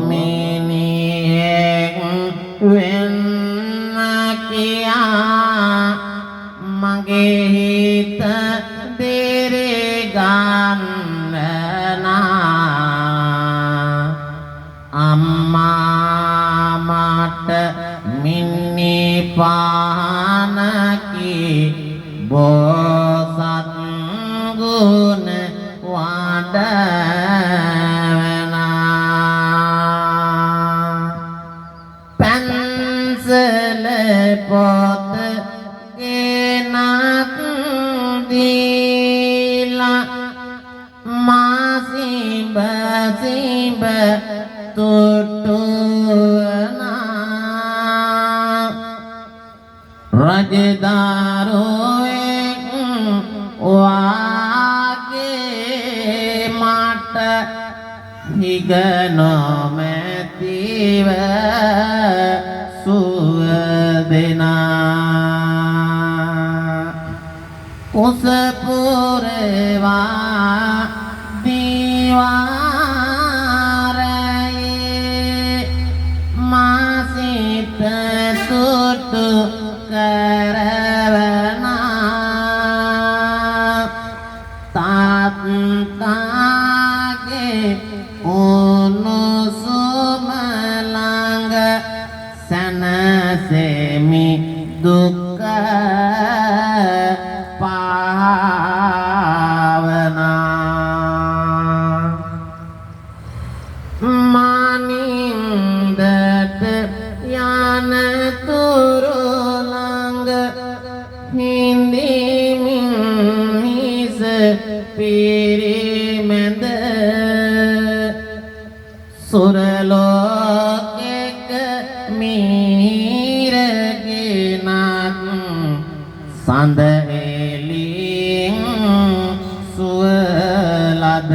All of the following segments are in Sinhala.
මිනිහෙක් වෙන්න කියා මගේ හිත දෙරේ ගන්නා අම්මා මට මිනි පානකි බෝසත් ගුණ වඩවනා පැන්සල පොත ගෙනත් දීලා මාසිඹ සිඹ තුටුවනා රජදරුවෙක් වාගේ මට හිග නොමැතිව සුව දෙනා කුස පුරවා දිවාරයේ මාසිත තුටු කරවනා තාත්තාගේ උණුසුම ළඟ සැනසෙමි දුක්ඛ පාවනා මානින්දට යන තුරු ළඟ හිඳිමින් හිස පිරිමැද සුරලෝකෙක මීරගෙනත් සඳ එළියෙන් සුවලද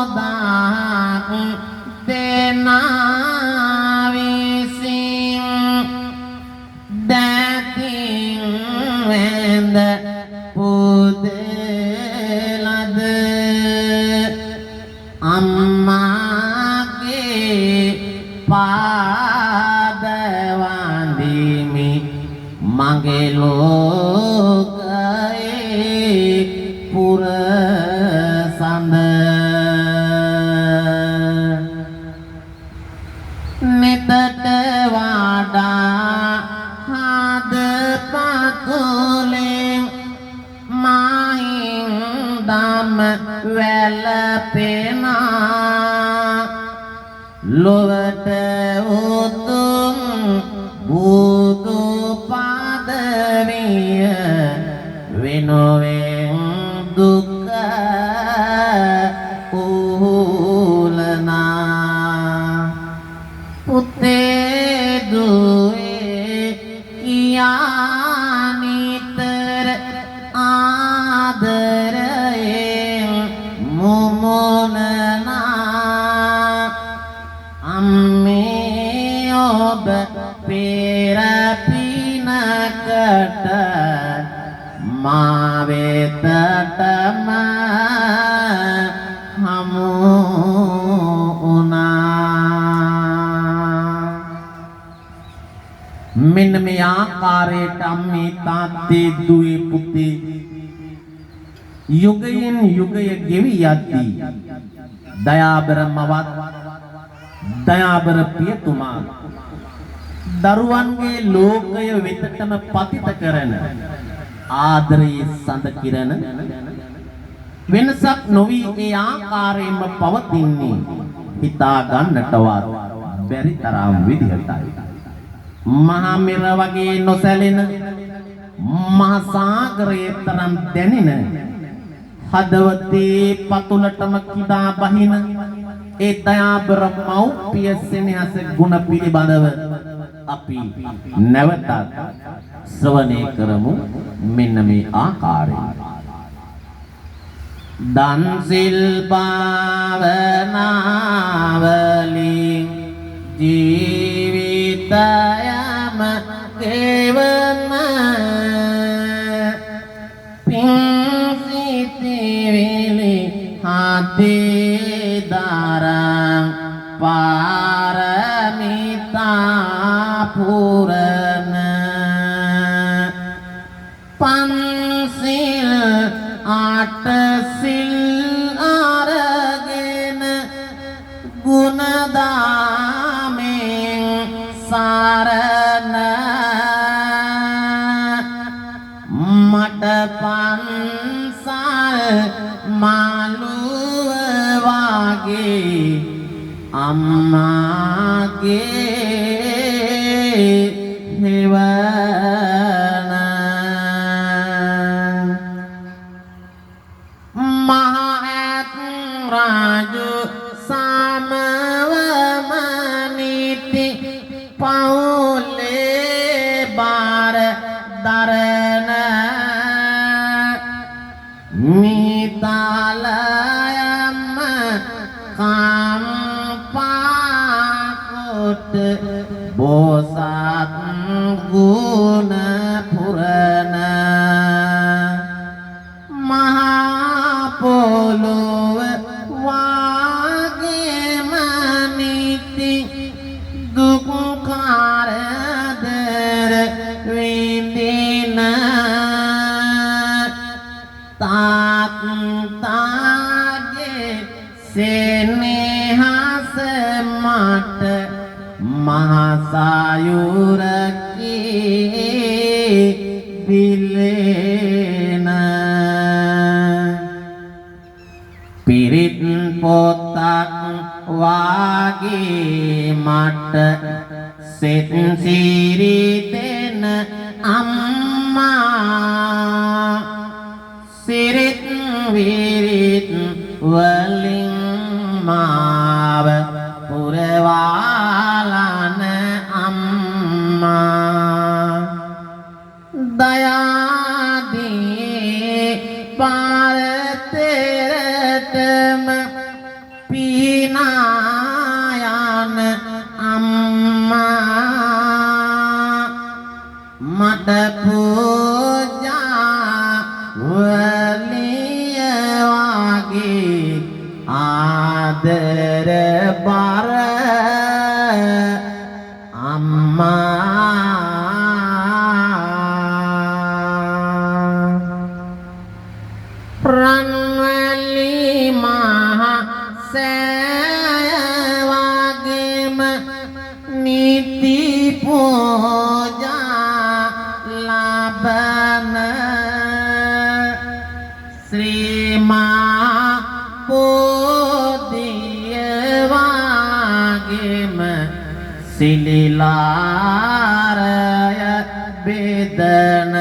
දිනෝදාක් දෙනා විසින් දැතින් වැඳ පුදලද අම්මාගේ පාද වඳිමි මගේ ලෝකයේ පුර සඳ නිතට වඩා හද පතුලෙන් මහින් දම වැළපෙනා ලොවට උතුම් බුදු පදවිය වෙනුවෙන් දුක්ඛ උලනා පුතේ දුවේ කියා නිතර ආදරයෙන් මුමුණනා අම්මේ ඔබ පෙර පිනකට මා වෙතටම හමු වුණා මෙන්න මේ ආකාරයට අම්මේ තාත්තේ දුවේ පුතේ යුගයෙන් යුගය ගෙවි යද්දී දයාබර මවත් දයාබර පියතුමා දරුවන්ගේ ලෝකය වෙතටම පතිත කරන ආදරයේ සඳ කිරණ වෙනසක් නොවි ඒ ආකාරයෙන්ම පවතින්නේ හිතා ගන්නටවත් බැරි තරම් විදිහටයි මහා මෙර වගේ නොසැලෙන මහා සාගරයේ තරම් දැනෙන හදවතේ පතුලටම කිදා බහින ඒ දයාබර මව්පිය සෙනෙහස ගුණ පිළිබඳව අපි නැවතත් ශ්‍රවණය කරමු මෙන්න මේ ආකාරයෙන් දන් සිල් භාවනාවලින් ජීවිතයම ගෙවන පින් සිතිවිලි දේදරං පාරමිතා පුරන පන්සිල් අටසිල් අරගෙන ගුණදාමෙන් සරණ මට පන්සල් මාළුව වාගේ අම්මාගේ හෙවන මහත් රාජු සමවම නිති පවුලේ බාර දරන මිතාලයම කම්පාකොට බෝසත් ගුණ පුරන මහා පොළොව වාගේම නිති දුක් කරදර විඳින තාත්තාගේ සෙනෙහස මට මහසයුරකි පිලෙන පිරිත් පොතක් වාගේ මට සෙත් සිරිතෙන අම්මා සිරිත් විරිත් වලින් මාව පුරවාලන අම්මා දයාදී පාරතරටම පිනායන අම්මා මට පූජා වලිය වාගේ ආදර බර අම්මා රන්වැලි මහ සෑය වාගේම නිති පූජා ලබන ශ්‍රී මහා බෝධිය වාගේම සිලිලාරය බෙදන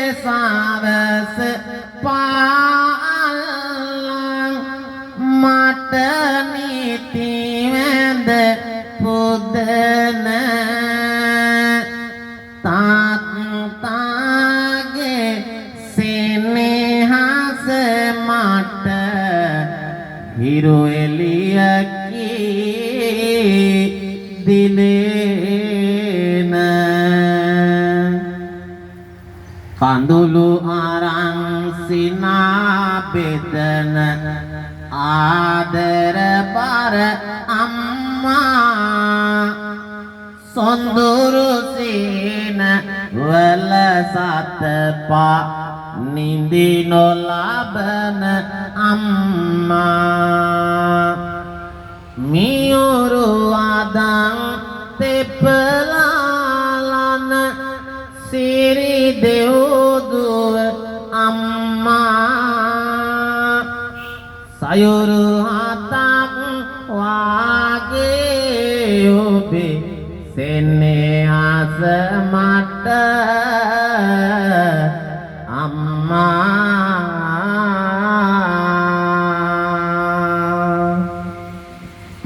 උදේසවස පාලං මට නිති වැඳ පුදන තාත්තාගේ සෙනෙහස මට හිරු එළියකි දිලෙන කඳුළු අරන් සිනා බෙදන ආදර බර අම්මා සොඳුරු සීන වල සතපා නිදි නොලබන අම්මා මියුරු අදන් තෙපලාලන සිරි දෙව්දුව අම්මා සයුරු හතක් වාගේ ඔබේ සෙනෙහස මට අම්මා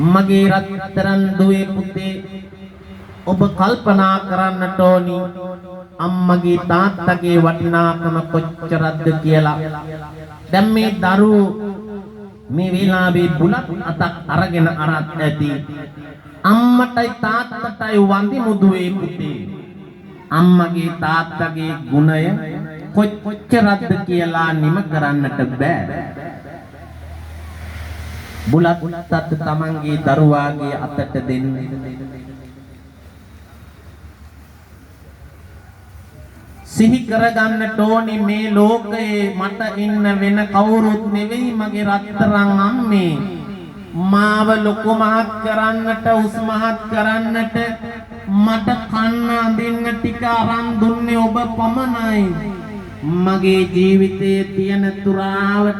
මගේ රත්තරන් දුවේ පුතේ ඔබ කල්පනා කරන්නට ඕනි අම්මගේ තාත්තගේ වටිනාකම කොච්චරද කියලා. දැන් මේ දරුවෝ මේ වෙලාවේ බුලත් අතක් අරගෙන අරත් ඇති අම්මටයි තාත්තටයි වඳිමු දුවේ පුතේ. අම්මගේ තාත්තගේ ගුණය කොච්චරක්ද කියලා නිම කරන්නට බෑ. බුලත් තමන්ගේ දරුවාගේ අතට දෙන්නේ. සිහි කරගන්නට ඕනි මේ ලෝකයේ මට ඉන්න වෙන කවුරුත් නෙවෙයි මගේ රත්තරන් අම්මේ. මාව ලොකු මහත් කරන්නට උස් මහත් කරන්නට මට කන්න අඳින්න ටික අරන් දුන්නේ ඔබ පමණයි. මගේ ජීවිතයේ තියෙන තුරාවට